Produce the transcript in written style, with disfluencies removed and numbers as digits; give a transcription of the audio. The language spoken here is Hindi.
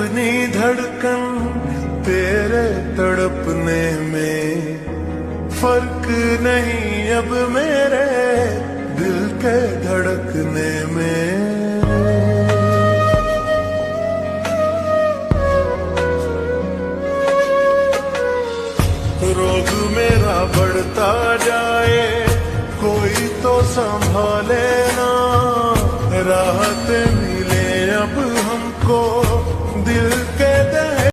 अपनी धड़कन तेरे तड़पने में, फर्क नहीं अब मेरे दिल के धड़कने में। रोग मेरा बढ़ता जाए, कोई तो संभाले